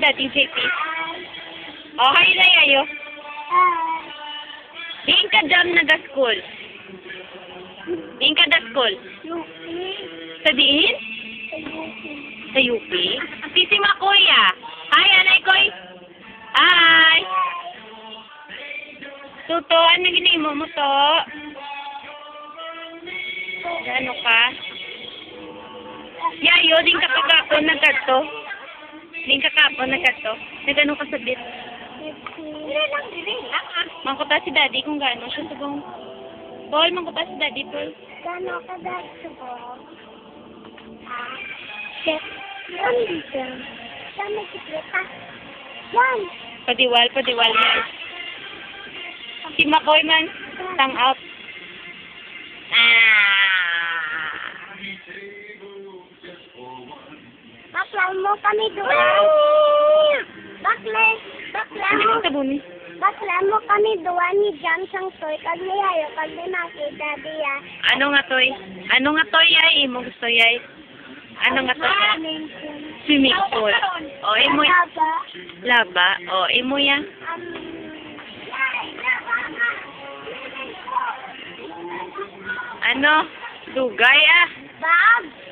dating JP. Oh, hi na yayo. Diin ka jam na da school. Diin ka da school. Sa diin? Sa UP? Sisi Makoy ah. Hi, Anay Koy. Hi. Tuto, ano ginimo mo to? Ano ka? Yayo, din ka kakapon na gato. Din ka kakapon na gato. Nagano ka sa bit? Mangkuta si daddy kung gano'n siya subong. Paul, mangkuta si daddy, Paul. Gano'n ka dahil subong? Yan dito. Yan may sikleta. Yan. Padiwal man. Si Makoy man, tang out. Bakla mo kami doon. Bakla mo kami doon ni Jam sang toy. Kag niyayo, kag di makita diya. Ano nga toy? Ano nga toy ay? Imo gusto yay? Ano nga toy? Swimming pool. O, imo laba. O, imo ya. Ano? Dugay ah. Bob.